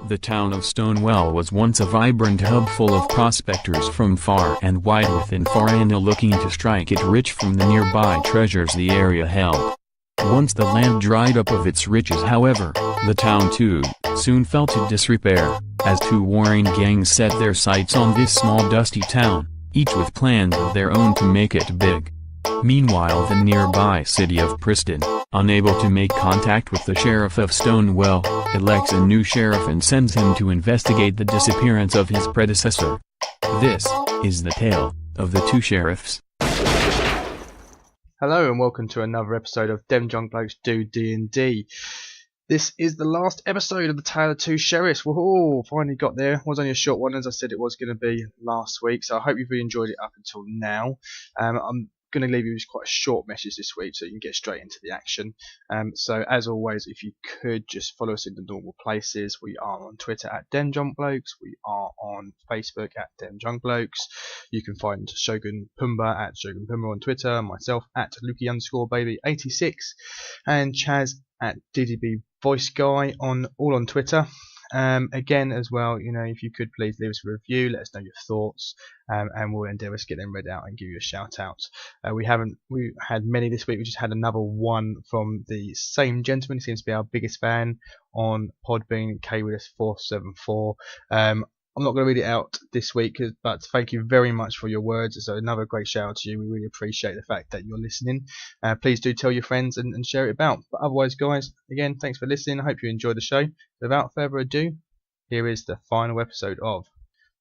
The town of Stonewall was once a vibrant hub full of prospectors from far and wide within Florida looking to strike it rich from the nearby treasures the area held. Once the land dried up of its riches, however, the town too soon fell to disrepair, as two warring gangs set their sights on this small dusty town, each with plans of their own to make it big. Meanwhile, the nearby city of Preston, unable to make contact with the sheriff of Stonewall, elects a new sheriff and sends him to investigate the disappearance of his predecessor. This is the tale of the two sheriffs. Hello and welcome to another episode of Dem Junk Blokes Do D&D. This is the last episode of the Tale of Two Sheriffs. Woohoo! Finally got there. It was only a short one, as I said it was going to be last week, so I hope you've really enjoyed it up until now. I'm going to leave you with quite a short message this week so you can get straight into the action. So as always, if you could just follow us in the normal places. We are on Twitter at DemJunkBlokes. We are on Facebook at DemJunkBlokes. You can find Shogun Pumba at Shogun Pumba on Twitter, myself at Luki_baby86, and Chaz at DDBvoiceguy all on Twitter. Again as well, if you could please leave us a review, let us know your thoughts, and we'll endeavour to get them read out and give you a shout out. We had many this week. We just had another one from the same gentleman. He seems to be our biggest fan on Podbean, KWS474. I'm not going to read it out this week, but thank you very much for your words. So another great shout out to you. We really appreciate the fact that you're listening. Please do tell your friends and share it about. But otherwise, guys, again, thanks for listening. I hope you enjoyed the show. Without further ado, here is the final episode of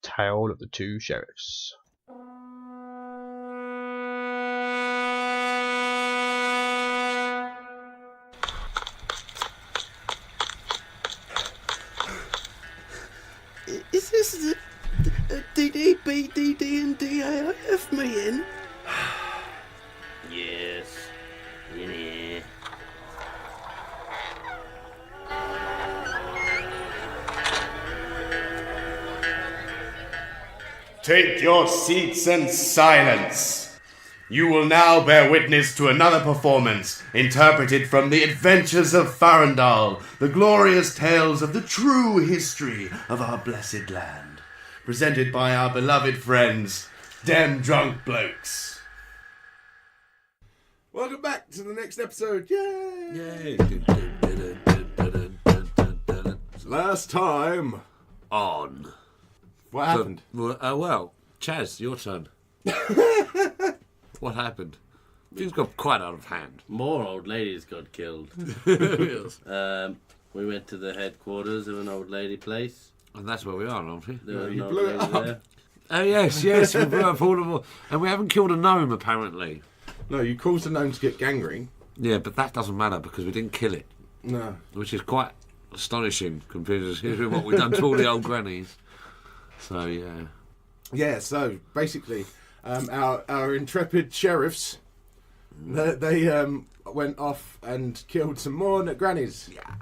Tale of the Two Sheriffs. Is this the DDBdD&amp meeting? Yes, in here. Take your seats in silence. You will now bear witness to another performance, interpreted from the adventures of Farandal, the glorious tales of the true history of our blessed land, presented by our beloved friends, Dem Drunk Blokes. Welcome back to the next episode. Yay! Last time on. What happened? Well, Chaz, your turn. What happened? Things got quite out of hand. More old ladies got killed. Yes. We went to the headquarters of an old lady place. And that's where we are, aren't we? There was you an old blew it lady up. there. Oh, yes, we blew up all of all. And we haven't killed a gnome, apparently. No, you caused the gnome to get gangrene. Yeah, but that doesn't matter because we didn't kill it. No. Which is quite astonishing compared to what we've done to all the old grannies. So, yeah. Yeah, so basically, our intrepid sheriffs, they went off and killed some more grannies. Yeah.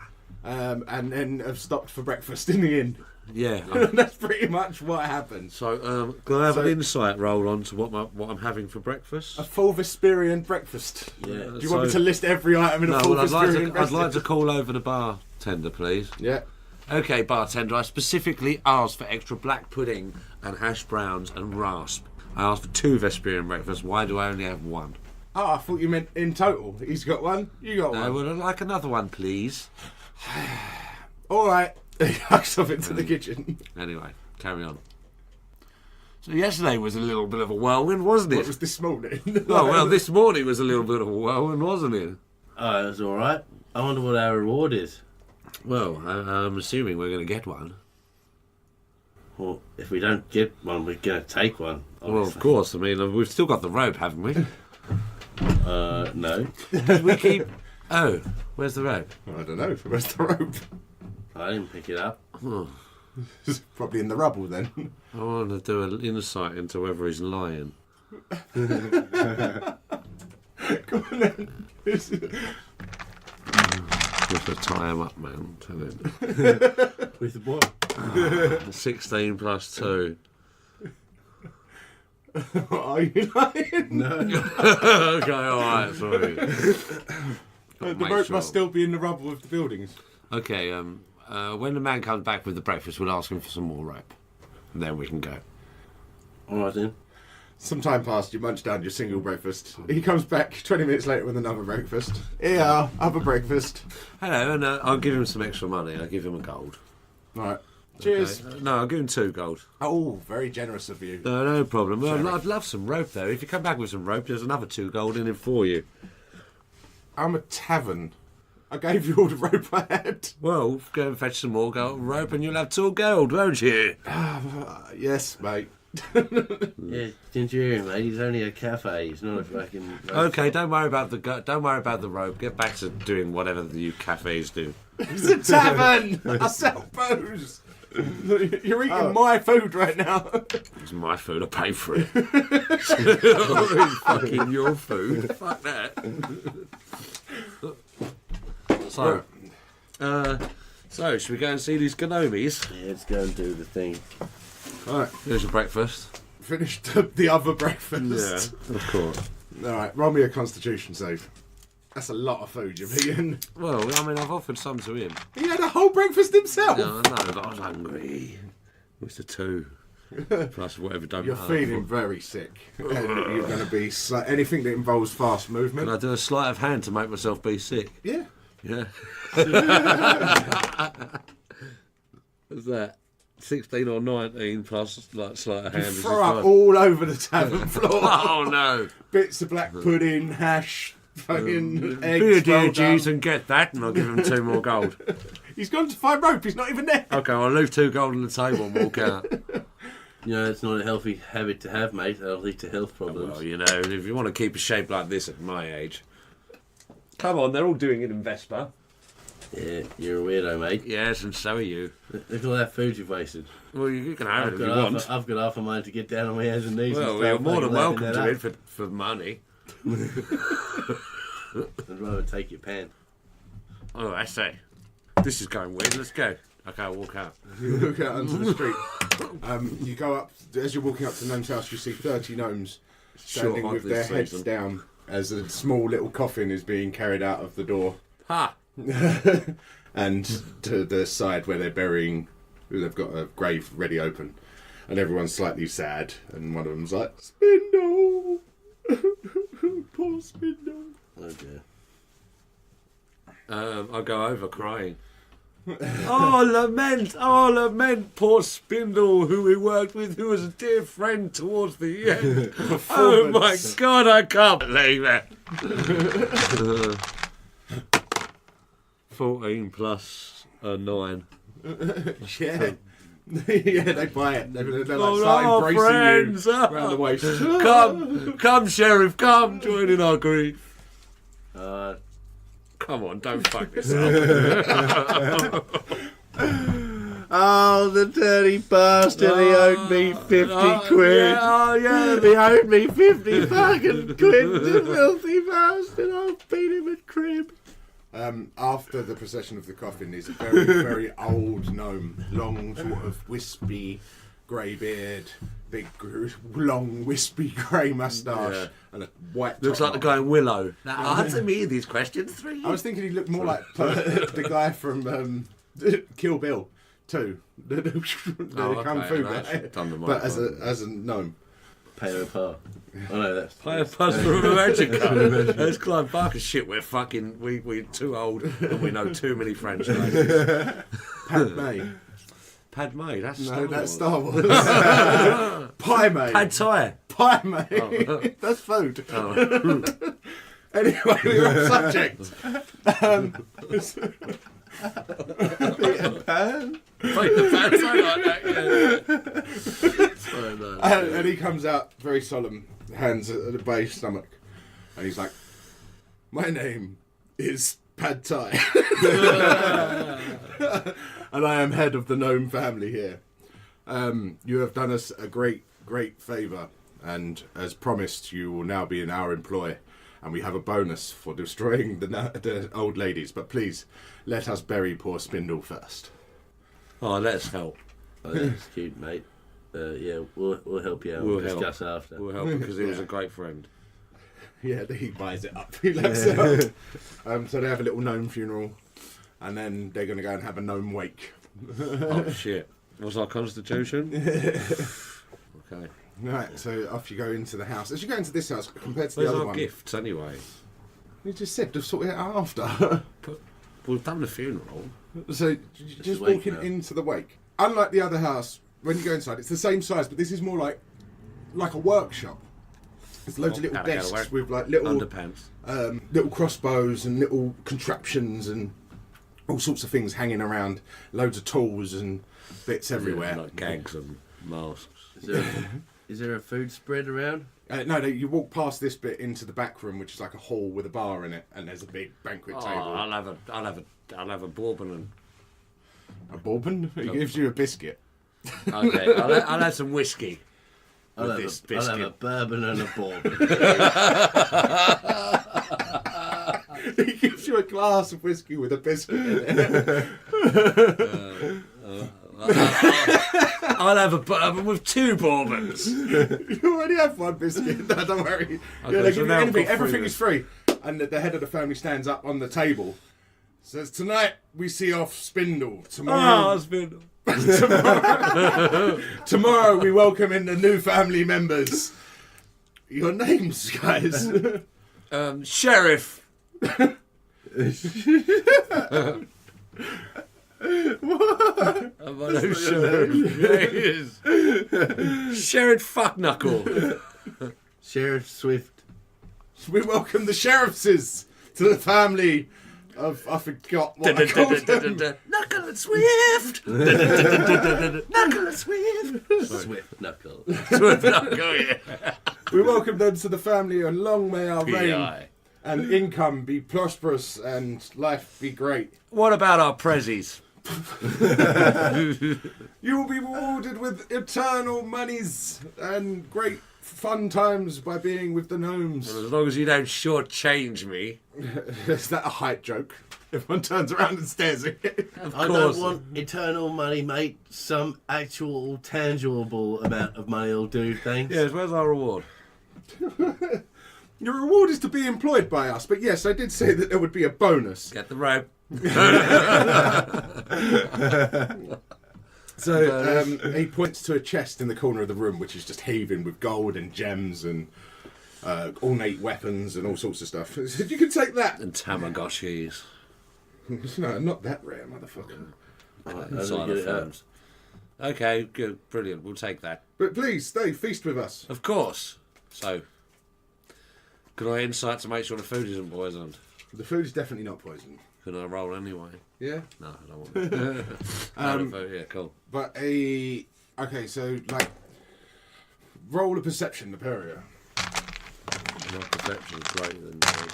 And then have stopped for breakfast in the inn. Yeah. That's pretty much what happened. So, can I have an insight roll on to what I'm having for breakfast? A full Vesperian breakfast. Yeah. Do you want me to list every item in a full I'd Vesperian I'd breakfast? like to call over the bartender, please. Yeah. Okay, bartender, I specifically asked for extra black pudding and hash browns and rasp. I asked for 2 Vesperian breakfasts. Why do I only have 1? Oh, I thought you meant in total. He's got 1, you got 1. Would I like another one, please? All right. He hucks off into the kitchen. Anyway, carry on. So yesterday was a little bit of a whirlwind, wasn't it? What was this morning? well, this morning was a little bit of a whirlwind, wasn't it? Oh, that's all right. I wonder what our reward is. Well, I'm assuming we're going to get one. Well, if we don't get one, we're going to take one. Well, of obviously. course. I mean, we've still got the rope, haven't we? No. We keep... Oh, where's the rope? I don't know. Where's the rope? I didn't pick it up. Oh, It's probably in the rubble then. I want to do an insight into whether he's lying. Go on then. We have to tie him up, man. Tell him. With what? 16 plus 2. Are you lying? No. Okay, alright, sorry. The rope must still be in the rubble of the buildings. Okay, When the man comes back with the breakfast, we'll ask him for some more rope. And then we can go. All right then. Some time passed, you munch down your single breakfast. He comes back 20 minutes later with another breakfast. Yeah, have a breakfast. Hello, and I'll give him some extra money. I'll give him a gold. Right. Cheers. Okay. No, I'll give him 2 gold. Oh, very generous of you. No problem. Well, I'd love some rope, though. If you come back with some rope, there's another 2 gold in it for you. I'm a tavern. I gave you all the rope I had. Well, go and fetch some more gold rope and you'll have 2 gold, won't you? Yes, mate. Yeah, didn't you hear him, mate? He's only a cafe. He's not a fucking... Okay, don't worry about the rope. Get back to doing whatever you cafes do. It's a tavern! I sell booze! You're eating my food right now. It's my food, I pay for it. It's fucking your food. Fuck that. So, should we go and see these gnomies? Yeah, let's go and do the thing. Alright, Here's your breakfast. finished the other breakfast. Yeah, of course. Alright, roll me a constitution save. That's a lot of food you've eaten. Well, I mean, I've offered some to him. He had a whole breakfast himself. No, I know, but I was hungry. What's the 2? Plus whatever don't You're feeling very sick. And you're going to be... anything that involves fast movement. Can I do a sleight of hand to make myself be sick? Yeah. Yeah. What's that? 16 or 19 plus like sleight of hand. is Throw just up all over the tavern floor. Oh no! Bits of black pudding, hash, fucking eggs. Be a dear rolled up. Jews and get that, and I'll give him 2 more gold. He's gone to find rope. He's not even there. Okay, I'll leave 2 gold on the table and walk out. You know, it's not a healthy habit to have, mate. That'll lead to health problems. Well, you know, if you want to keep a shape like this at my age, come on, they're all doing it in Vespa. Yeah, you're a weirdo, mate. Yes, and so are you. Look at all that food you've wasted. Well, you can have it if you want. I've got half a mind to get down on my hands and knees. Well, and you're start more than fucking welcome lapping to that it for money. up. I'd rather take your pan. Oh, I say. This is going weird. Let's go. Okay, I'll walk out. You look out onto the street. You go up, as you're walking up to the gnome's house, you see 30 gnomes standing Sure, with their obviously, heads some- down as a small little coffin is being carried out of the door. Ha! And to the side where they're burying, they've got a grave ready open. And everyone's slightly sad. And one of them's like, Spindle! Poor Spindle. Oh dear. I'll go over crying. Oh, lament, poor Spindle, who we worked with, who was a dear friend towards the end. Oh my God, I can't believe it. 14 plus 9. Yeah. Yeah, they buy it. They're like Oh, start no, embracing friends. you around the waist. Come, Sheriff, come, join in our grief. Come on, don't fuck this up. Oh, the dirty bastard! He owed me 50 quid. Yeah, He owed me 50 fucking quid. The filthy bastard! I'll beat him at crib. After the procession of the coffin is a very, very old gnome. Long, sort of wispy grey beard, big, long, wispy grey moustache, and a white Looks top like the knot. guy in Willow. Now answer me these questions 3. I was thinking he looked more like the guy from Kill Bill 2. The Kung Fu guy. But as a gnome. Pale Pa. Oh no, that's... Play a puzzle from a magic card. That's Clive Barker shit. We're too old and we know too many franchises. Padme. Padme, that's Star No, Wars. that's Star Wars. Pie mate. Pad Thai. Pie mate. That's food. Anyway, we're off subject. Pan. Like the Pad Thai like that, yeah. And he comes out very solemn, hands at the base stomach, and he's like, "My name is Pad Thai, and I am head of the gnome family here. You have done us a great favour, and as promised, you will now be in our employ, and we have a bonus for destroying the old ladies. But please, let us bury poor Spindle first." Oh, let's help. Oh, that's cute, mate. Yeah, we'll help you out. We'll We'll help. discuss after. We'll help because he was a great friend. Yeah, he buys it up. He lets it up. So they have a little gnome funeral. and then they're going to go and have a gnome wake. Oh shit! What's our constitution? Okay. Right, so off you go into the house. As you go into this house, compared to Where's the other our one, gifts anyway? you just said to sort it out after. We've done the funeral. So just wake walking now. into the wake. Unlike the other house, when you go inside, it's the same size, but this is more like a workshop. There's loads of little Gotta go to desks work. with like little Underpants. little crossbows and little contraptions and all sorts of things hanging around. Loads of tools and bits everywhere. Like gags and masks. Is there a food spread around? No, you walk past this bit into the back room, which is like a hall with a bar in it, and there's a big banquet Oh, table. I'll have a bourbon and. A bourbon? He gives you a biscuit. Okay, I'll have some whiskey. I'll With have, this I'll have a biscuit. bourbon and a bourbon. He gives you a glass of whiskey with a biscuit in it. I'll have a bourbon with 2 bourbons. You already have one biscuit. No, don't worry. Okay, Yeah, they so give you now I've anything. got 3 Everything then. is free. And the head of the family stands up on the table. Says, tonight we see off Spindle. Tomorrow, tomorrow we welcome in the new family members. Your names, guys. Sheriff. My name's Sheriff. Yeah, he is. Sheriff Phucknuckle. Sheriff Swift. We welcome the sheriffses to the family of, I forgot what I called them. Knuckle and Swift. Knuckle and Swift. Swift Knuckle. Swift Knuckle, yeah. We welcome them to the family, and long may our reign P.I. and income be prosperous and life be great. What about our prezzies? You will be rewarded with eternal monies and great fun times by being with the gnomes. As long as you don't shortchange me. Is that a height joke? Everyone turns around and stares at you. Of I course. don't want eternal money, mate. Some actual tangible amount of money will do, thanks. Yes, where's our reward? Your reward is to be employed by us, but yes, I did say that there would be a bonus. Get the rope. So he points to a chest in the corner of the room, which is just heaving with gold and gems and ornate weapons and all sorts of stuff. He said, you can take that. And Tamagotchis. No, not that rare, motherfucker. Xylophones. Okay, good, brilliant. We'll take that. But please, stay, feast with us. Of course. So, can I insight to make sure the food isn't poisoned? The food is definitely not poisoned. Can I roll anyway? Yeah? No, I don't want to. Yeah, cool. But okay, so, like, roll a perception, the Perio. My perception is greater than yours.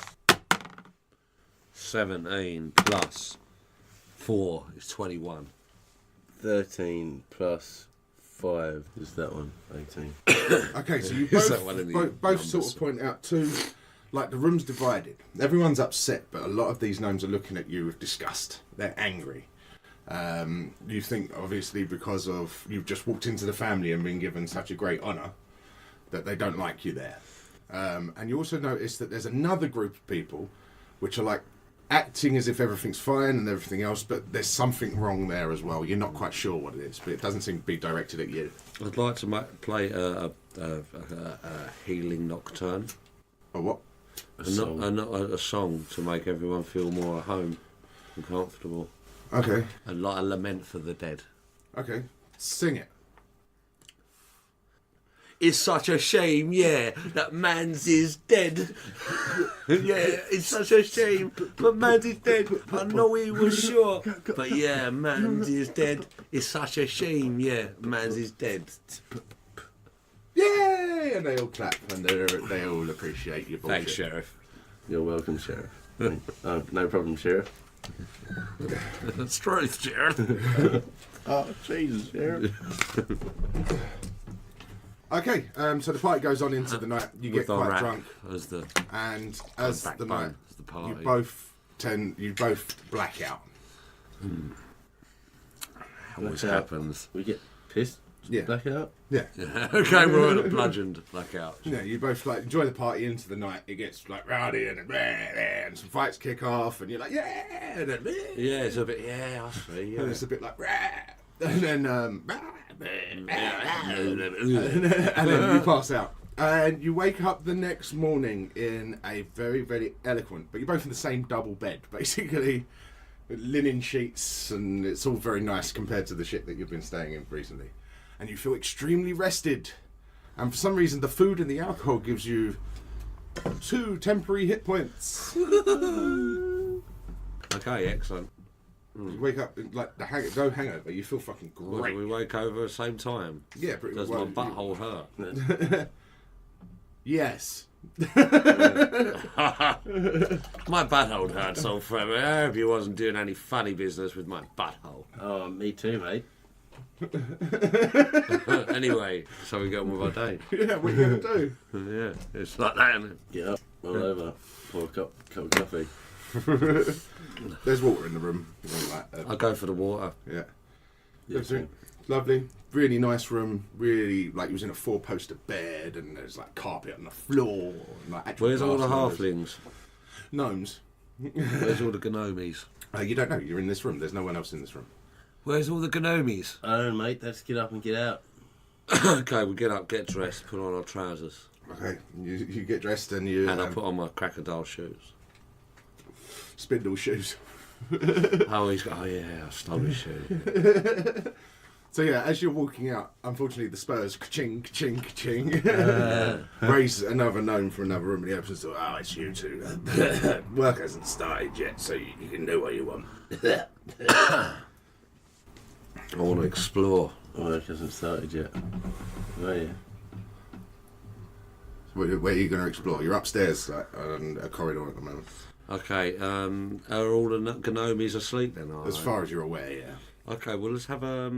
17 plus 4 is 21. 13 plus 5 is that one. 18. Okay, so you Is that one in the both sort numbers? of point out two, like the room's divided. Everyone's upset, but a lot of these gnomes are looking at you with disgust. They're angry. You think, obviously, because of you've just walked into the family and been given such a great honour, that they don't like you there. And you also notice that there's another group of people which are like acting as if everything's fine and everything else, but there's something wrong there as well. You're not quite sure what it is, but it doesn't seem to be directed at you. I'd like to play a healing nocturne. Or what? A song to make everyone feel more at home and comfortable. Okay. And like a lament for the dead. Okay. Sing it. It's such a shame, yeah, that Mans is dead. Yeah, it's such a shame, but Mans is dead. I know he was sure, but yeah, Mans is dead. It's such a shame, yeah, Mans is dead. Yay! And they all clap and they all appreciate your bullshit. Thanks, Sheriff. You're welcome, Sheriff. No problem, Sheriff. That's truth, Sheriff. Oh, Jesus, Sheriff. Okay, so the party goes on into the night. You get With our quite rap drunk, as the and as the backbone, night, as the party. you both black out. Always happens. We get pissed. Yeah. Blackout? Yeah. Okay, we're on a bludgeoned blackout. Yeah, you both like enjoy the party into the night. It gets like rowdy and some fights kick off, and you're like, yeah, and then, Yeah, it's a bit. Yeah, I see. Yeah. and it's a bit like, and then and then you pass out. And you wake up the next morning in a very, very eloquent, but you're both in the same double bed, basically, with linen sheets, and it's all very nice compared to the shit that you've been staying in recently. And you feel extremely rested. And for some reason, the food and the alcohol gives you 2 temporary hit points. Okay, excellent. You wake up like the hangover. You feel fucking Well, great. we wake over at the same time. Yeah, pretty Does well. my butthole hurt? Yes. My butthole hurts all forever. I hope he wasn't doing any funny business with my butthole. Oh, me too, mate. Anyway, so we get on with our day. Yeah, what are you gonna do? Yeah, it's like that, isn't it? Get up, roll over, pour a cup of coffee. There's water in the room. You know, like, I go for the water. yeah. Yeah, Everything. Lovely. Really nice room. Really, like, you was in a 4-poster bed, and there's like carpet on the floor. And, like, actual Where's all the glass halflings? Gnomes. Where's all the gnomies? You don't know. You're in this room. There's no one else in this room. Where's all the gnomies? I don't know, mate. Let's get up and get out. Okay, we get up, get dressed, put on our trousers, Okay. You get dressed and you and I put on my crocodile shoes. spindle shoes. Oh, he's got. Oh yeah, I stole his shoes. So yeah, as you're walking out, unfortunately the Spurs ka-ching, ka-ching, ka-ching, raise another gnome from another room, and he opens the door. Oh, it's you two. Work hasn't started yet, so you can do what you want. I want to explore. Work hasn't started yet. Oh, yeah. Where are you going to explore? You're upstairs, like, on a corridor at the moment. Okay, are all the gnomies asleep then? Are As they? far as you're aware, yeah. Okay, well let's have a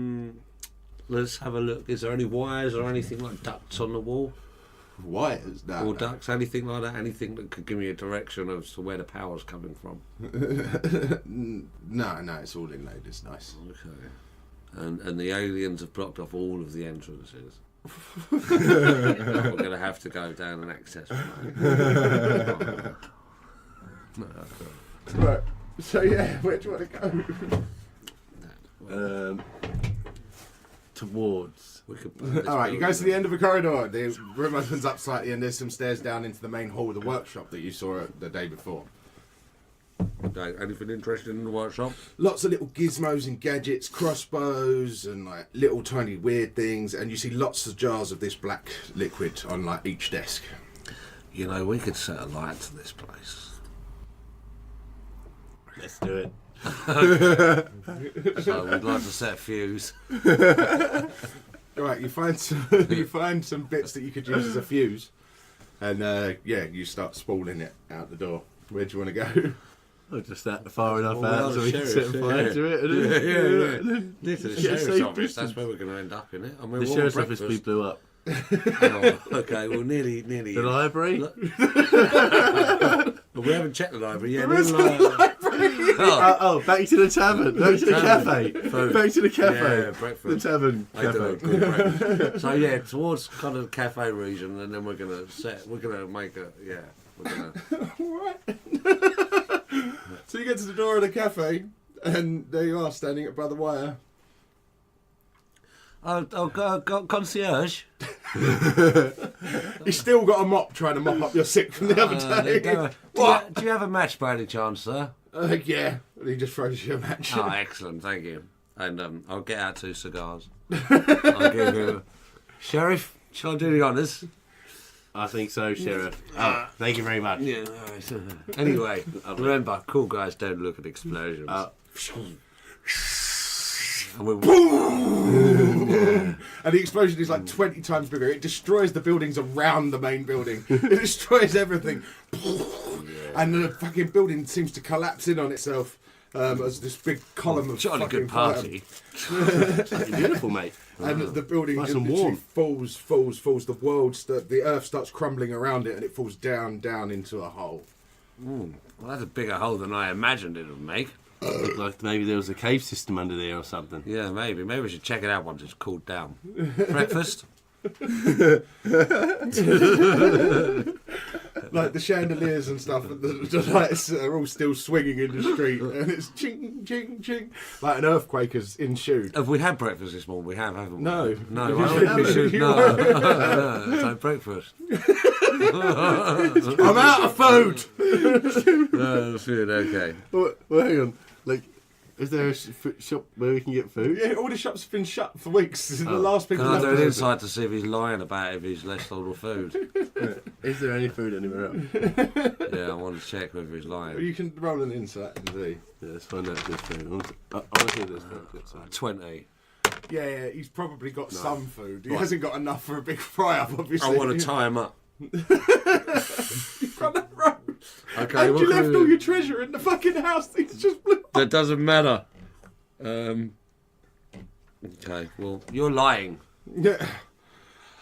look. Is there any wires or anything like ducts on the wall? Wires? No. Or ducts, anything like that? Anything that could give me a direction as to where the power's coming from? No, it's all inlaid. It's nice. Okay. And the aliens have blocked off all of the entrances. We're going to have to go down and access them. Right. So yeah, where do you want to go? Towards. We could put this All right, you go building to the end of the corridor. The room opens up slightly, and there's some stairs down into the main hall of the workshop that you saw the day before. Okay, anything interesting in the workshop? Lots of little gizmos and gadgets, crossbows, and like little tiny weird things. And you see lots of jars of this black liquid on like each desk. You know, we could set a light to this place. Let's do it. So we'd like to set a fuse. All right, you find some bits that you could use as a fuse, and yeah, you start spooling it out the door. Where do you want to go? We'll just that far enough Well, out so we can set fire to it. Yeah. This is the Yeah, sheriff's safe office. distance. That's where we're going to end up in it. I mean, The we're sheriff's on office we breakfast. blew up. Oh, okay, well, nearly. The library? But we haven't checked the library yet. Oh, back to the tavern. Back to the cafe. Food. Back to the cafe. Yeah, breakfast. The tavern They do a cafe. good breakfast. So yeah, towards kind of the cafe region, and then we're gonna make a we're gonna. Alright. So you get to the door of the cafe, and there you are, standing at Brother Wire. Concierge. He's still got a mop trying to mop up your sick from the other day. Do you have a match by any chance, sir? Yeah. And he just throws you a match. Oh, excellent, thank you. And I'll get out 2 cigars. I'll give him. Sheriff, shall I do the honours? I think so, Sheriff. Oh, thank you very much. Yeah, all right. Anyway, remember, cool guys don't look at explosions. And we And the explosion is like 20 times bigger. It destroys the buildings around the main building. It destroys everything. And the fucking building seems to collapse in on itself as this big column of jolly fucking good party. Beautiful, mate. fire. And the building Nice and literally warm. falls. The earth starts crumbling around it, and it falls down into a hole. Well, that's a bigger hole than I imagined it would make. Looked like maybe there was a cave system under there or something. Yeah, maybe. Maybe we should check it out once it's cooled down. Breakfast? Like the chandeliers and stuff, and the lights are all still swinging in the street, and it's ching, ching, ching, like an earthquake has ensued. Have we had breakfast this morning? We have, haven't we? No. No, You I don't think we haven't. should. You No, no, breakfast. I'm out of food! No, that's good, okay. Well, hang on. Like, is there a shop where we can get food? Yeah, all the shops have been shut for weeks. This is the last people Can I left do an open. insight to see if he's lying about if he's left all the food? Is there any food anywhere else? Yeah, I want to check whether he's lying. You can roll an insight and see. Yeah, let's find out if there's food. I want to see if there's food. 20. Yeah, he's probably got some food. He hasn't got enough for a big fry-up, obviously. I want to tie him up. You've got that right. Okay, And what you can left we all do? your treasure in the fucking house. Things just blew up. That doesn't matter. Okay, well, you're lying. Yeah.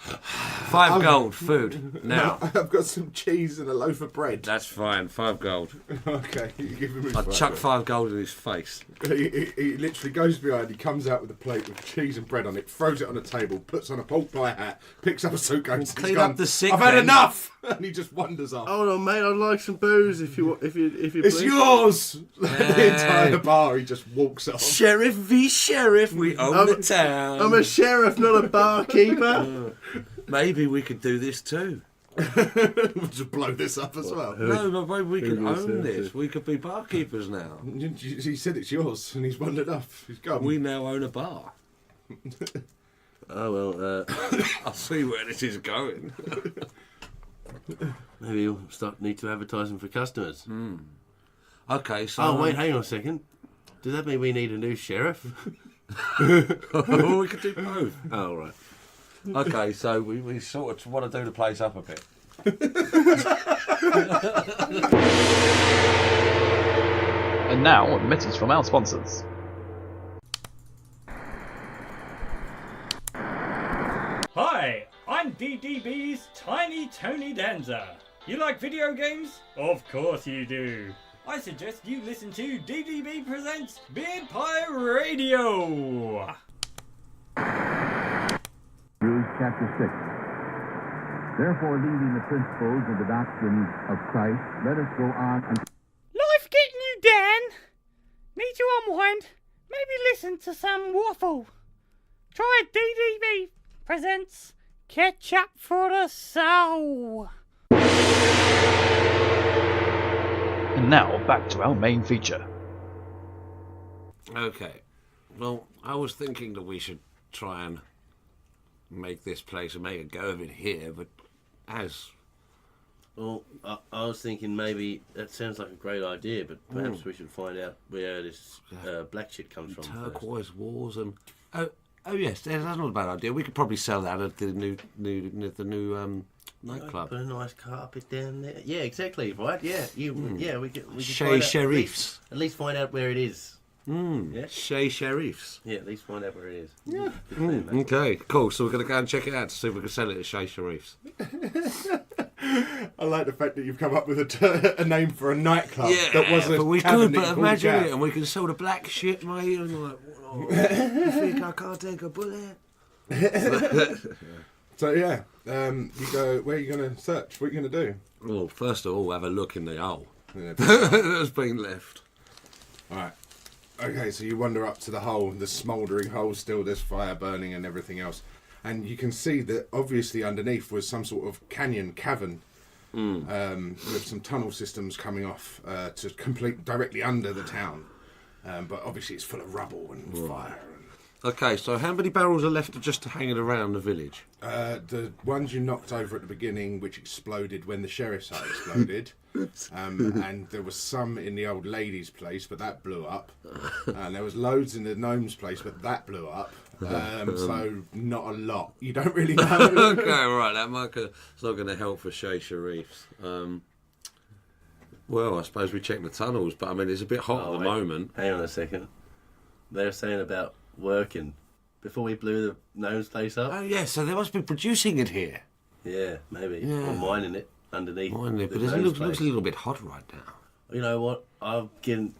5 gold, food. Now. I've got some cheese and a loaf of bread. That's fine, 5 gold. Okay, you give him his I five chuck gold. 5 gold in his face. He literally goes behind, he comes out with a plate with cheese and bread on it, throws it on the table, puts on a pork pie hat, picks up a suitcase, Clean he's gone, up the sick I've had then." enough! And he just wanders off. Hold on, mate. I'd like some booze if you It's please. yours! The entire bar, he just walks off. Sheriff v. Sheriff. We own the town. I'm a sheriff, not a barkeeper. Maybe we could do this too. We'll just blow this up as well. No, but maybe we could Who was own it? this. We could be barkeepers now. He said it's yours, and he's wandered off. He's gone. We now own a bar. Oh well. I'll see where this is going. Maybe we'll need to advertising for customers. Okay, so... Oh wait, hang on a second. Does that mean we need a new sheriff? we could do both. Oh right. Okay, so we sort of want to do the place up a bit. And now, a message from our sponsors. Hi, I'm DDB's Tiny Tony Danza. You like video games? Of course you do. I suggest you listen to DDB Presents Beer Pie Radio. Hebrews chapter 6. Therefore, leaving the principles of the doctrine of Christ, let us go on and Life getting you down? Need to unwind? Maybe listen to some waffle. Try DDB presents Ketchup for the Soul. And now, back to our main feature. Okay. Well, I was thinking that we should try and make this place and make a go of it here, but as... Well, I was thinking maybe that sounds like a great idea, but perhaps we should find out where this black shit comes from. Turquoise walls and... Oh yes, that's not a bad idea. We could probably sell that at the new nightclub. Put a nice carpet down there. Yeah, exactly. Right. Yeah. Yeah. We could. Chez find out- Sheriffs. At least find out where it is. Yeah. Chez Sheriffs. Yeah. At least find out where it is. Yeah. Okay, cool. So we're going to go and check it out to see if we can sell it at Chez Sheriffs. I like the fact that you've come up with a name for a nightclub that wasn't but we tavern could, that but you called imagine Jack. it, and we can sell the black shit, mate. And like, you think I can't take a bullet? So yeah, you go. Where are you going to search? What are you going to do? Well, first of all, have a look in the hole Yeah. that's been left. All right. Okay, so you wander up to the hole, the smouldering hole still, there's fire burning and everything else. And you can see that obviously underneath was some sort of cavern, with some tunnel systems coming off to complete directly under the town. But obviously it's full of rubble and fire. Okay, so how many barrels are left just hanging around the village? The ones you knocked over at the beginning, which exploded when the sheriff's hut exploded. And there was some in the old lady's place, but that blew up. And there was loads in the gnome's place, but that blew up. So not a lot. You don't really know. Okay, right, it's not going to help for Chez Sheriffs. Well, I suppose we check the tunnels, but I mean, it's a bit hot at the moment. Hang on a second. They're saying about working before we blew the gnome's place up. Oh, yeah, so they must be producing it here. Yeah, maybe. Yeah. Or mining it underneath. But the it gnome's looks place. a little bit hot right now. You know what? I'm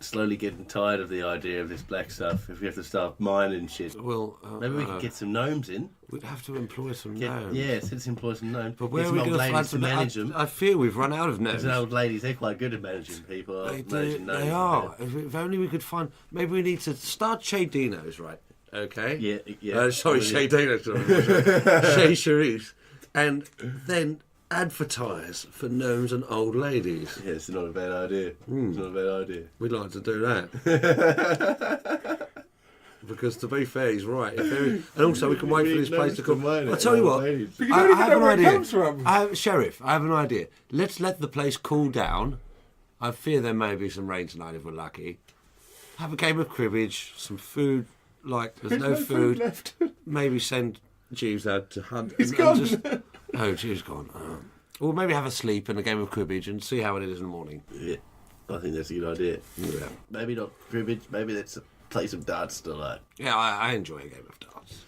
slowly getting tired of the idea of this black stuff. If we have to start mining shit, Well, maybe we could get some gnomes in. We'd have to employ some gnomes. Yes, let's employ some gnomes. But where Get are we some going old to find ladies to some? manage them? I fear we've run out of gnomes. Because old ladies, they're quite good at managing people. They are. If only we could find. Maybe we need to start Shay Dino's, right? Okay. Yeah. Sorry, Shay Dino's. Shay Cherise, and then advertise for gnomes and old ladies. Yeah, it's not a bad idea. It's not a bad idea. We'd like to do that. Because to be fair, he's right. And also, we can wait for this place to come. I'll tell you what. I have an idea. Sheriff, I have an idea. Let's let the place cool down. I fear there may be some rain tonight if we're lucky. Have a game of cribbage, some food. Like there's no food left. Maybe send Jeeves out to hunt. He's gone. Oh, Jeeves gone. Or maybe have a sleep and a game of cribbage and see how it is in the morning. Yeah, I think that's a good idea. Yeah. Maybe not cribbage. Maybe let's play some darts tonight. Yeah, I enjoy a game of darts.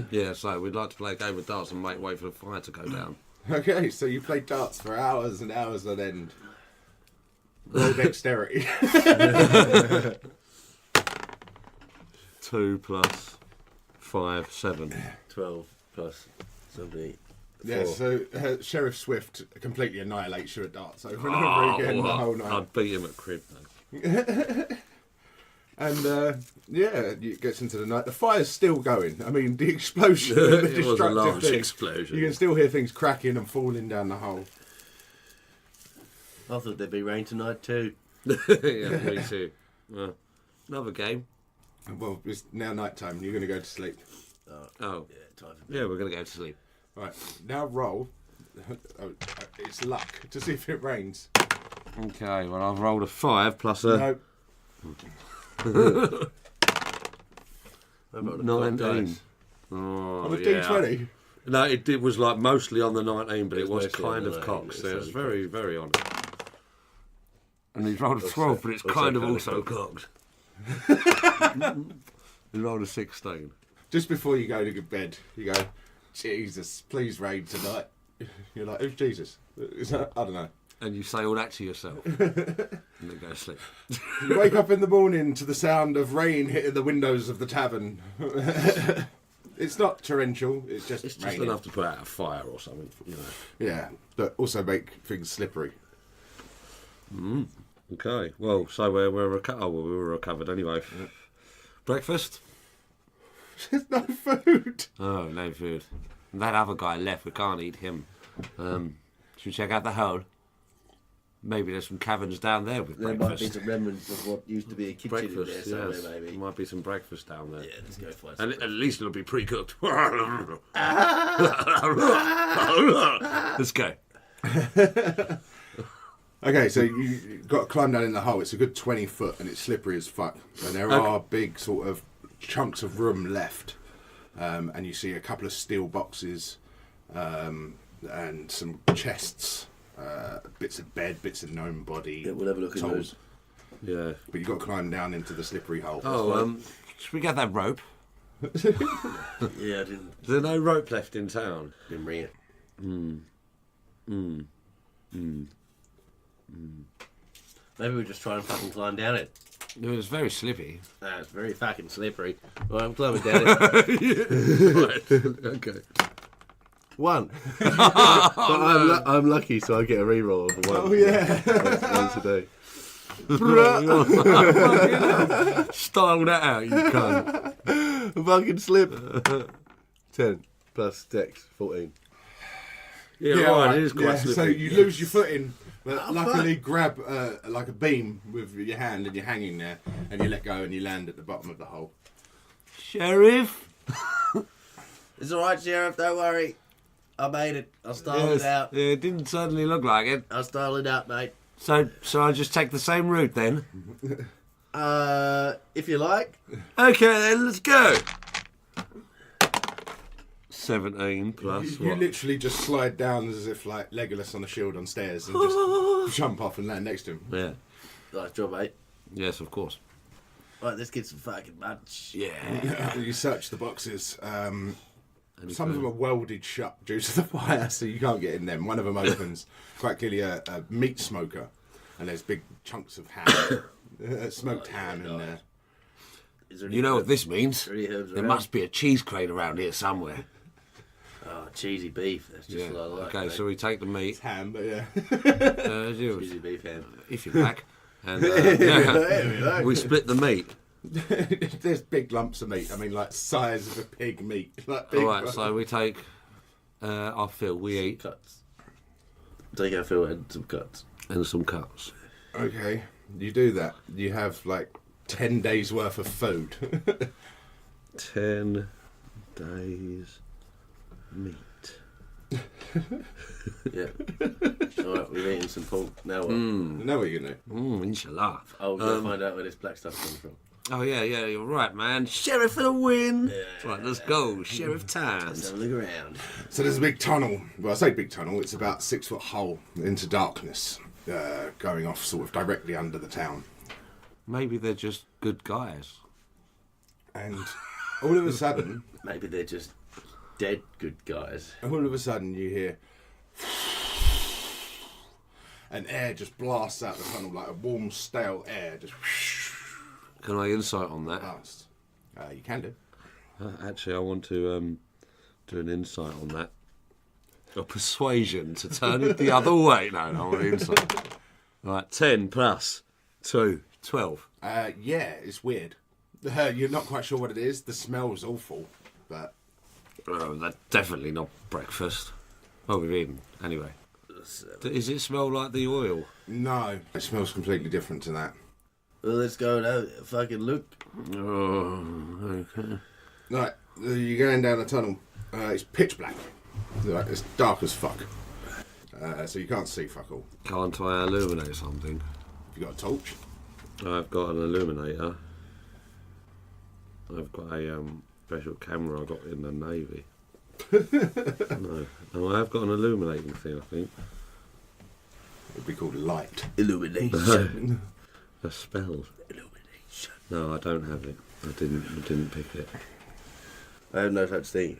Yeah, so we'd like to play a game of darts and wait for the fire to go down. Okay, so you play darts for hours and hours on end. Low dexterity. 2 plus 5, 7. 12 plus something. Yeah, so Sheriff Swift completely annihilates you at darts over and over again the whole night. I'd beat him at crib, though. And it gets into the night. The fire's still going. I mean, the explosion, the It was a destructive large thing. explosion. You can still hear things cracking and falling down the hole. I thought there'd be rain tonight too. Yeah, me too. Well, another game. Well, it's now night time. You're going to go to sleep. Oh. Yeah, time for bed. Yeah, we're going to go to sleep. Right, now roll. It's luck to see if it rains. Okay, well, I've rolled a 5 plus a... No. I've got a 19. dice. Oh, On a yeah. D20. No, it was like mostly on the 19, but it was mostly on kind the of 19, cocks. it's So it's only very, very on it. And he's rolled a 12, but it's kind of also cocked. He rolled a 16. Just before you go to bed, you go, Jesus, please rain tonight. You're like, who's Jesus? Is that, I don't know. And you say all that to yourself. And then go to sleep. You wake up in the morning to the sound of rain hitting the windows of the tavern. It's not torrential, it's just raining. Enough to put out a fire or something, you know. Yeah, but also make things slippery. Okay, well, so we were recovered anyway. Breakfast? There's no food. Oh, no food. And that other guy left, we can't eat him. Should we check out the hole? Maybe there's some caverns down there with There breakfast. might be some remnants of what used to be a kitchen in there Breakfast, somewhere, yes. maybe. There might be some breakfast down there. Yeah, let's go find some. And at least it'll be pre-cooked. Let's go. Okay, so you've got to climb down in the hole. It's a good 20 foot and it's slippery as fuck. And there are big sort of chunks of room left. And you see a couple of steel boxes and some chests, bits of bed, bits of gnome body. Yeah, we'll have a look at those. Yeah. But you've got to climb down into the slippery hole. Oh, should we get that rope? Yeah, I didn't. Is there no rope left in town? Didn't bring it. Maybe we just try and fucking climb down it. It was very slippy. Nah, it's very fucking slippery. Well, I'm climbing down it. Right. Okay. 1. But I'm lucky, so I get a reroll for 1. Oh, yeah. Once a day. Style that out, you cunt. Fucking slip. 10 plus dex, 14. Yeah, right, it is quite slippy. So you lose your footing, but luckily grab like a beam with your hand and you're hanging there, and you let go and you land at the bottom of the hole. Sheriff? It's alright, Sheriff, don't worry. I made it. I'll style it out. Yeah, it didn't certainly look like it. I'll style it out, mate. So I just take the same route then? If you like. Okay then, let's go. 17 plus You what? literally just slide down as if like Legolas on a shield on stairs and just jump off and land next to him. Yeah. Nice job, mate. Yes, of course. Right, let's get some fucking munch. Yeah. You search the boxes. Some of them are welded shut due to the fire, so you can't get in them. One of them opens, quite clearly a meat smoker. and there's big chunks of ham, smoked ham in there. You know what this means? There around? must be a cheese crate around here somewhere. Oh, cheesy beef. That's just what I like. Okay, mate. so we take the meat. It's ham, but yeah. Cheesy beef ham. If you like. And we split the meat. There's big lumps of meat. I mean, like size of a pig meat. Like big Alright, so we take our fill. We eat. Cuts. Take our fill and some cuts. And some cuts. Okay, you do that. You have like 10 days worth of food. 10 days meat. Yeah. Alright, we're eating some pork. Now what? Know what you're going to do. Inshallah. I'll go find out where this black stuff comes from. Oh, yeah, you're right, man. Sheriff for the win. Right, let's go. Sheriff Towns. Let's have a look around. So there's a big tunnel. Well, I say big tunnel. It's about 6 foot hole into darkness, going off sort of directly under the town. Maybe they're just good guys. And all of a sudden, Maybe they're just dead good guys. all of a sudden you hear, and air just blasts out the tunnel like a warm, stale air just Can I insight on that? blast. You can do. Actually, I want to do an insight on that. A persuasion to turn it the other way. No, I want an insight. Right, 10 plus 2, 12. Yeah, it's weird. You're not quite sure what it is. The smell's awful, but Oh, that's definitely not breakfast. Well, we've eaten. Anyway. Does it smell like the oil? no, it smells completely different to that. Well, let's go and have a fucking look. Oh, okay. Right, you're going down the tunnel. It's pitch black. Like, it's dark as fuck. So you can't see fuck all. Can't I illuminate something? You got a torch? I've got an illuminator. I've got a special camera I got in the Navy. No, I have got an illuminating thing, I think. It'd be called light. Illumination. A spell. Illumination. No, I don't have it. I didn't pick it. I have no such thing.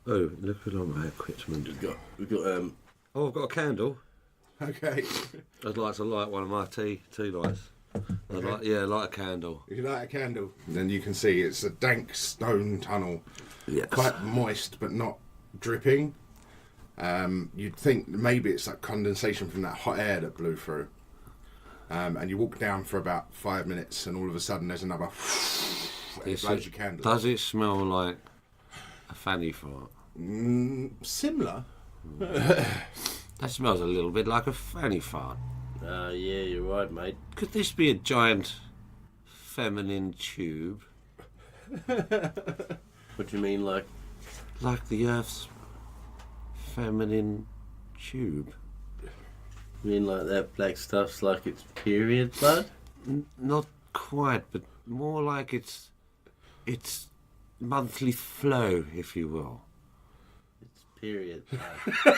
Oh, look at all my equipment. We've got Oh, I've got a candle. Okay. I'd like to light one of my tea lights. Light a candle. If you light a candle, then you can see it's a dank stone tunnel. Yes. Quite moist, but not dripping. You'd think maybe it's like condensation from that hot air that blew through. And you walk down for about 5 minutes, and all of a sudden there's another. It blows your candle. Does it smell like a fanny fart? Similar. That smells a little bit like a fanny fart. yeah, you're right, mate. Could this be a giant feminine tube? What do you mean, like? Like the Earth's feminine tube? You mean like that black stuff's like it's period blood? Not quite, but more like it's monthly flow, if you will. It's period blood.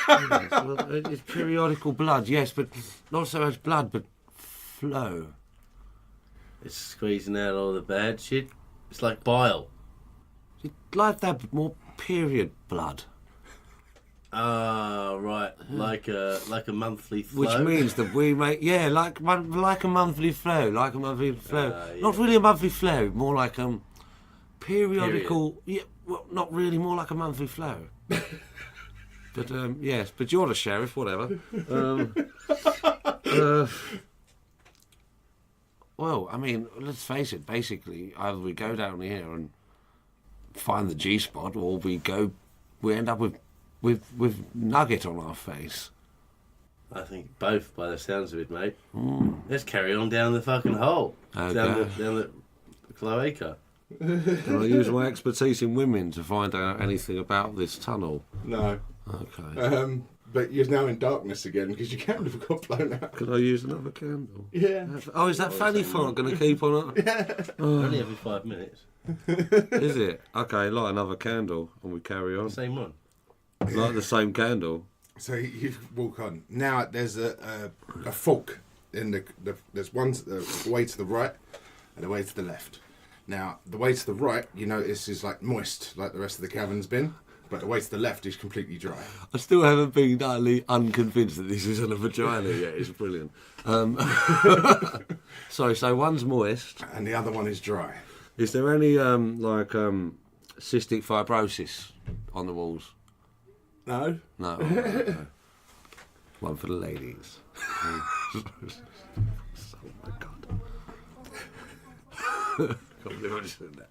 Yes, well, it's periodical blood, yes, but not so much blood, but flow. It's squeezing out all the bad shit. It's like bile. It's like that, but more period blood. Ah, right. Like a monthly flow. Which means that we make, like a monthly flow, Yeah. Not really a monthly flow, more like periodical. Yeah, well, not really, more like a monthly flow. But yes, but you're the sheriff, whatever. Well, I mean, let's face it. Basically, either we go down here and find the G spot, or we end up with nugget on our face. I think both, by the sounds of it, mate. Let's carry on down the fucking hole. Okay. Down the cloaca. Can I use my expertise in women to find out anything about this tunnel? No. Okay. But you're now in darkness again because your candle got blown out. Could I use another candle? Yeah. Oh, is that fanny fart going to keep on? Only every 5 minutes. Is it? Okay, light another candle and we carry on. Same one. Light the same candle. So you walk on. Now there's a fork in there's one way to the right and a way to the left. Now the way to the right, you notice, is like moist, like the rest of the cavern's been. but the way to the left is completely dry. I still haven't been utterly unconvinced that this isn't a vagina yet. It's brilliant. Sorry, so one's moist. And the other one is dry. Is there any cystic fibrosis on the walls? No? No. No. One for the ladies. Oh my God. Can't believe I just said that.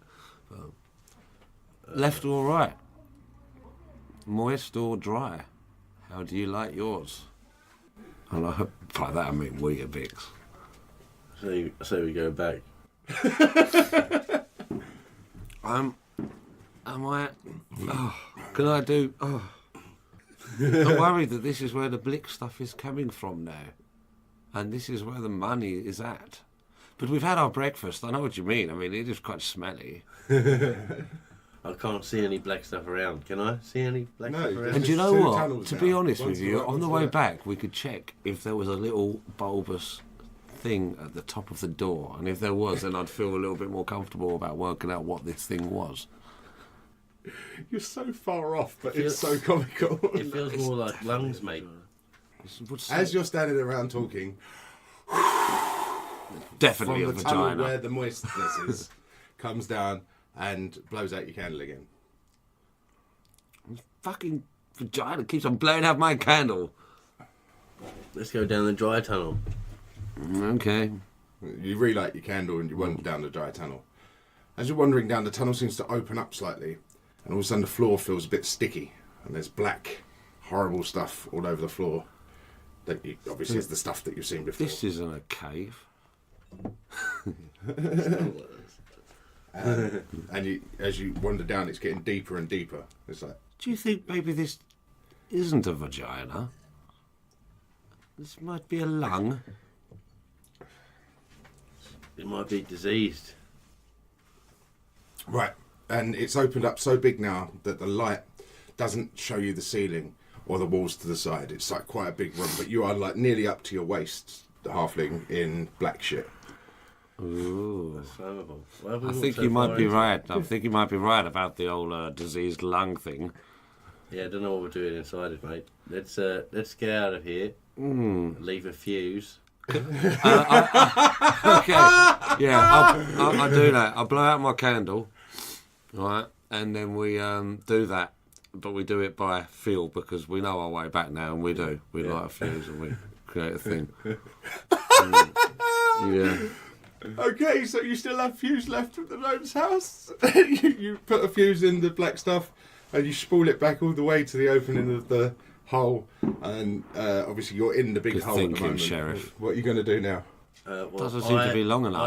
Left or right? Moist or dry? How do you like yours? And by that I mean Weetabix. So we go back. Am I? Oh, can I do? Oh. I'm worried that this is where the Blick stuff is coming from now, and this is where the money is at. But we've had our breakfast. I know what you mean. I mean, it is quite smelly. I can't see any black stuff around. Can I see any black stuff around? And do you know what? To be honest with you, on the way back, we could check if there was a little bulbous thing at the top of the door, and if there was, then I'd feel a little bit more comfortable about working out what this thing was. You're so far off, but it's so comical. It feels more like lungs, mate. As you're standing around talking, definitely from a the tunnel vagina. where the moistness is, comes down and blows out your candle again. Fucking vagina keeps on blowing out my candle. Let's go down the dry tunnel. Okay. You relight your candle and you wander down the dry tunnel. As you're wandering down, the tunnel seems to open up slightly, and all of a sudden the floor feels a bit sticky, and there's black, horrible stuff all over the floor. That obviously is the stuff that you've seen before. This isn't a cave. And as you wander down, it's getting deeper and deeper. It's like, Do you think maybe this isn't a vagina? This might be a lung. It might be diseased. right, and it's opened up so big now that the light doesn't show you the ceiling or the walls to the side. It's like quite a big room, but you are like nearly up to your waist, the halfling in black shit. Ooh. That's flammable. Why have we I walked think so you might far be into- right. I think you might be right about the old diseased lung thing. Yeah, I don't know what we're doing inside it, mate. Let's get out of here. Leave a fuse. Okay. Yeah, I'll do that. I'll blow out my candle, right, and then we do that. But we do it by feel because we know our way back now, and we do. We light a fuse and we create a thing. Yeah. Okay, so you still have fuse left from the gnome's house? you put a fuse in the black stuff and you spool it back all the way to the opening of the hole, and obviously you're in the big Good hole at the thinking, moment. Sheriff. What are you going to do now? Well, Doesn't seem to be long enough.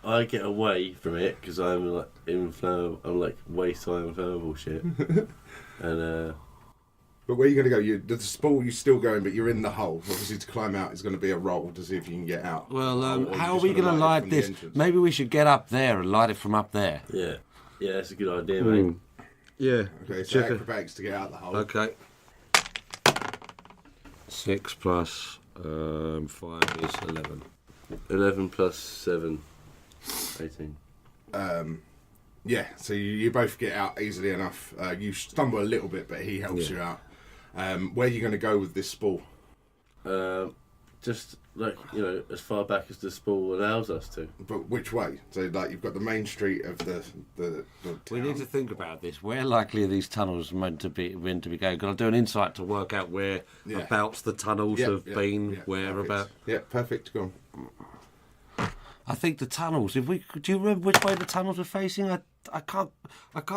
I get away from it because I'm like inflammable. I'm like waste-time inflammable shit. And But where are you going to go? The spool, you're still going, but you're in the hole. Obviously, to climb out is going to be a roll to see if you can get out. Well, Or you're how are just we going to it light from the this? entrance. Maybe we should get up there and light it from up there. yeah, that's a good idea, mate. Yeah. Okay, so acrobatics to get out the hole. Okay. 6 plus 5 is 11. 11 plus 7, 18. Yeah, so you both get out easily enough. You stumble a little bit, but he helps you out. Where are you going to go with this spool? Just like, as far back as the spool allows us to. But which way? So, like, you've got the main street of the We town. need to think about this. Where likely are these tunnels meant to be going? Got to do an insight to work out where abouts the tunnels have been. Whereabouts? Yeah, perfect. Go on. I think the tunnels. Do you remember which way the tunnels were facing? I can't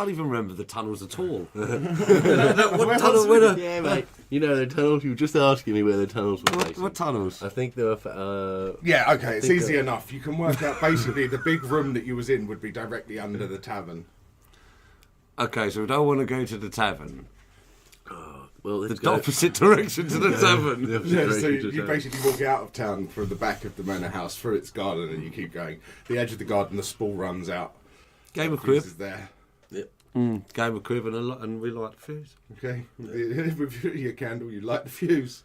even remember the tunnels at all. What tunnel? Yeah, mate. The tunnels. You were just asking me where the tunnels were facing. What tunnels? I think they were. Yeah, okay, it's easy enough. You can work out basically the big room that you was in would be directly under the tavern. Okay, so we don't want to go to the tavern. Well, The opposite direction to the tavern. Yeah, so you basically walk out of town from the back of the manor house through its garden, and you keep going. The edge of the garden, the spool runs out. Game of Fuse crib. is there. Yep. Game of crib and we light the fuse. Okay, with your candle, you light the fuse.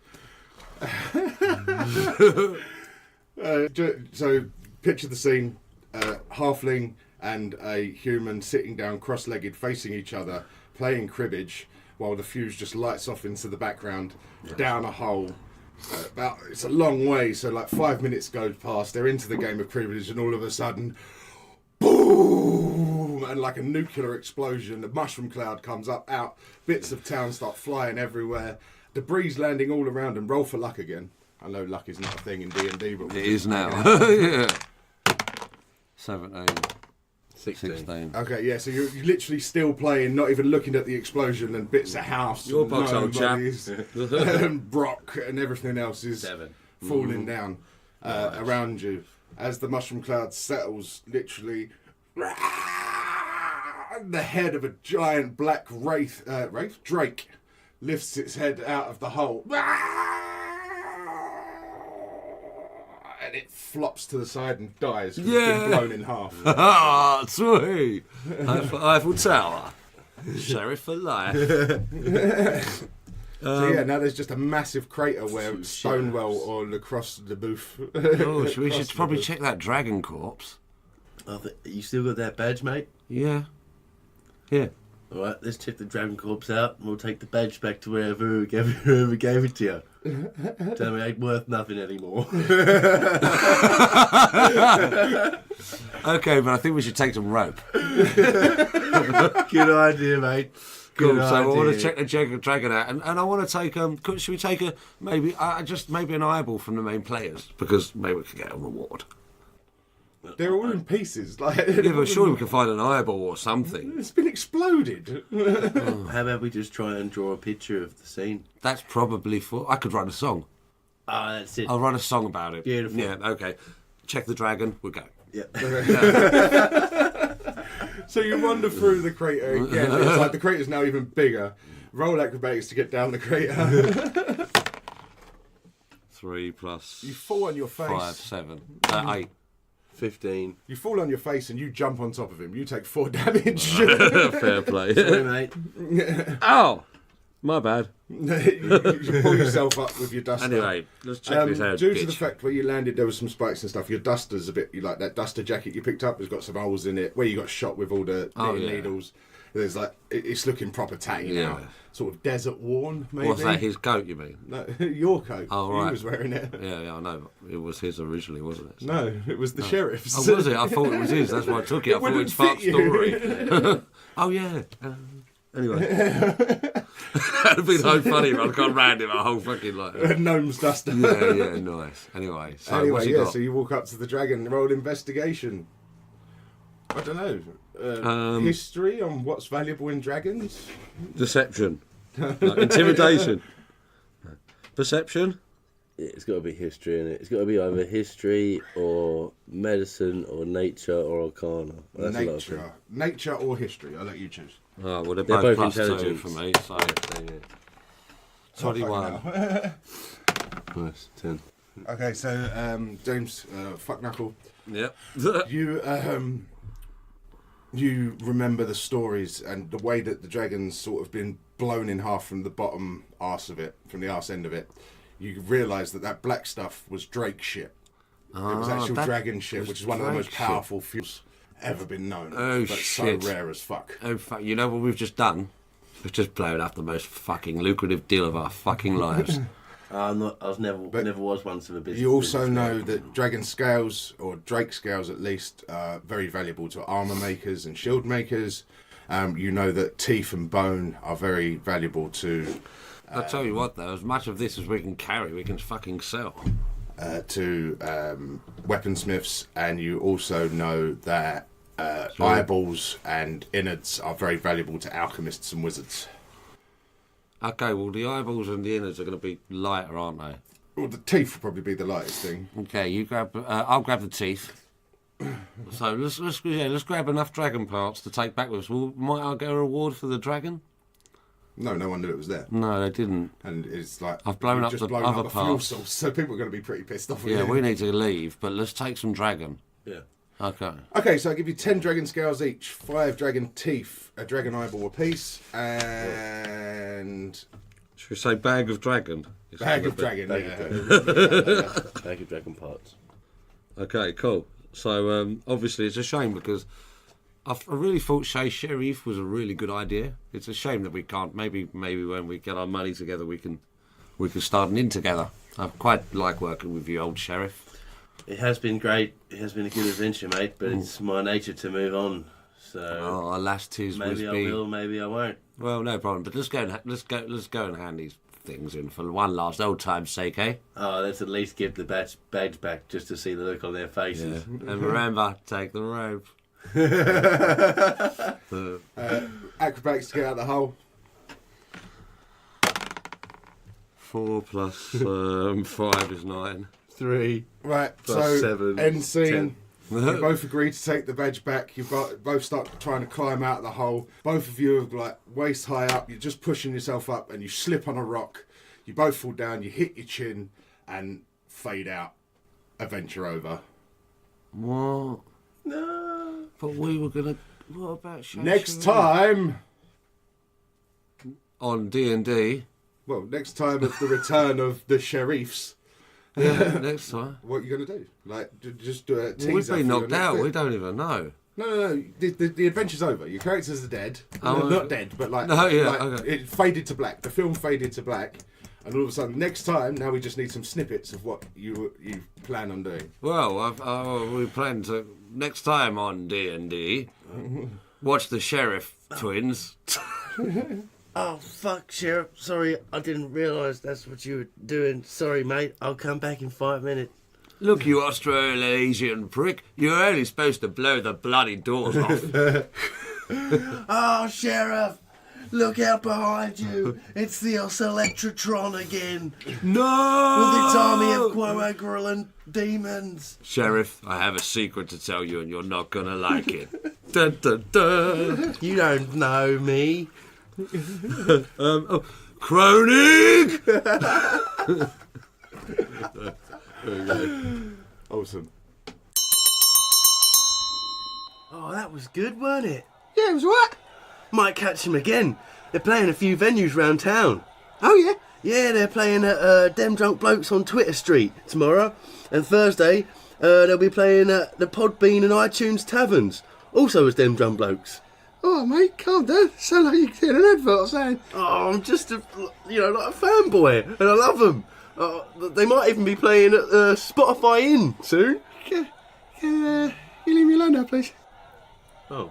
So picture the scene: halfling and a human sitting down, cross-legged, facing each other, playing cribbage. while the fuse just lights off into the background, down a hole. It's a long way, so like 5 minutes goes past, they're into the game of cribbage, and all of a sudden, boom! And like a nuclear explosion, the mushroom cloud comes up, out, bits of town start flying everywhere, debris landing all around, and roll for luck again. I know luck is not a thing in D&D, but... It is now. Yeah. 17. 16. Okay, yeah, so you're literally still playing, not even looking at the explosion and bits of house. Your box, old chap. And Brock and everything else is falling down around you. As the mushroom cloud settles, literally, the head of a giant black drake lifts its head out of the hole. And it flops to the side and dies because it's been blown in half. Ah, sweet! Eiffel Tower. Sheriff for life. So yeah, now there's just a massive crater where Stonewall or Lacrosse the Booth. We should probably check that dragon corpse. You still got that badge, mate? Yeah. Yeah. Alright, let's check the dragon corpse out and we'll take the badge back to whoever gave it to you. Tell me it ain't worth nothing anymore. Okay, but I think we should take some rope. Good idea, mate. Cool. So I want to check the dragon out, and I want to take should we take maybe an eyeball from the main players, because maybe we could get a reward. They're all in pieces. Like, yeah, but surely we can find an eyeball or something. It's been exploded. How about we just try and draw a picture of the scene? That's probably I could write a song. Ah, that's it. I'll write a song about it. Beautiful. Yeah, okay. Check the dragon, we'll go. Yeah. So you wander through the crater again. It's like the crater's now even bigger. Roll acrobatics to get down the crater. 3 plus... You fall on your face. 5, 7, 8. 15. You fall on your face and you jump on top of him. You take 4 damage. Fair play. Sorry, mate. Ow! My bad. You pull yourself up with your duster. Anyway, let's check this out. Due to the fact where you landed, there was some spikes and stuff. Your duster's a bit... You like that duster jacket you picked up has got some holes in it. Where you got shot with all the needles. There's like... It's looking proper tatty now. Sort of desert worn, maybe. What's that, his coat, you mean? No, your coat. Oh, right. He was wearing it. Yeah, I know. It was his originally, wasn't it? So. No, it was the sheriff's. Oh, was it? I thought it was his. That's why I took it. I thought it was Fart's story. Oh, yeah. Anyway. That'd have been so funny if I'd gone round him a whole fucking like... Gnome's duster. Yeah, nice. Anyway, what's he got? So you walk up to the dragon, roll investigation. I don't know. History on what's valuable in dragons? Deception. Intimidation. Perception? Yeah, it's got to be history, innit? It's got to be either history or medicine or nature or arcana. Well, nature or history. I'll let you choose. Oh, well, they're both plus 2 for me, so... 21. Nice, 10. Okay, so, James, Phucknuckle. Yep. You remember the stories and the way that the dragon's sort of been blown in half from the bottom arse of it, from the arse end of it. You realise that black stuff was Drake shit. It was actual dragon shit, which is one of the most powerful fuels ever been known. Oh, but shit. so rare as fuck. Oh, fuck. You know what we've just done? We've just blown up the most fucking lucrative deal of our fucking lives. I never was once of a business. You also know that dragon scales, or drake scales at least, are very valuable to armour makers and shield makers. You know that teeth and bone are very valuable to... I'll tell you what, though, as much of this as we can carry, we can fucking sell. To weaponsmiths, and you also know that eyeballs and innards are very valuable to alchemists and wizards. Okay, well, the eyeballs and the innards are going to be lighter, aren't they? Well, the teeth will probably be the lightest thing. Okay, you grab. I'll grab the teeth. So let's grab enough dragon parts to take back with us. Well, might I get a reward for the dragon? No one knew it was there. No, they didn't. And it's like I've blown up the other parts. Fuel source, so people are going to be pretty pissed off. Yeah, we need to leave, but let's take some dragon. Yeah. Okay. Okay, so I give you 10 dragon scales each, 5 dragon teeth, a dragon eyeball apiece, and... Should we say bag of dragon? Bag of dragon. Bag of dragon parts. Okay, cool. So, obviously it's a shame because I really thought Shay Sheriff was a really good idea. It's a shame that we can't. Maybe when we get our money together, we can start an inn together. I quite like working with you, old sheriff. It has been great. It has been a good adventure, mate. But it's my nature to move on. So alas, 'tis maybe I will, maybe I won't. Well, no problem. But let's go and hand these things in for one last old time's sake, eh? Oh, let's at least give the badge back just to see the look on their faces. Yeah. And remember, take the rope. Acrobatics to get out the hole. 4 plus 5 is 9. 3. Right, plus so 7. end scene. 10. You both agree to take the badge back. You both start trying to climb out of the hole. Both of you are like waist high up. You're just pushing yourself up, and you slip on a rock. You both fall down. You hit your chin and fade out. Adventure over. What? No. But we were gonna. What about Shay Next Sheriff? time. On D&D. Well, next time of the return of the sheriffs. Yeah, next time. What are you going to do? Like, just do a teaser. We've been for your knocked next out. bit? We don't even know. No. The adventure's over. Your characters are dead. Oh, Not dead, but like, No, yeah, like okay. it faded to black. The film faded to black, and all of a sudden, next time, now we just need some snippets of what you plan on doing. Well, we plan to next time on D&D watch the Sheriff twins. Oh, fuck, Sheriff. Sorry, I didn't realise that's what you were doing. Sorry, mate. I'll come back in 5 minutes. Look, you Australasian prick! You're only supposed to blow the bloody doors off. Oh, Sheriff! Look out behind you! It's the Electrotron again! No! With its army of Quo-Grillan demons! Sheriff, I have a secret to tell you, and you're not gonna like it. Dun, dun, dun. You don't know me. Croning! Awesome. Oh, that was good, weren't it? Yeah, it was what? Might catch them again. They're playing a few venues round town. Oh, yeah? Yeah, they're playing at Dem Drunk Blokes on Twitter Street tomorrow. And Thursday, they'll be playing at the Podbean and iTunes Taverns. Also as Dem Drunk Blokes. Oh, mate, calm down. Sound like you're getting an advert or something. Oh, I'm just like a fanboy, and I love them. They might even be playing at Spotify Inn soon. Can you leave me alone now, please? Oh.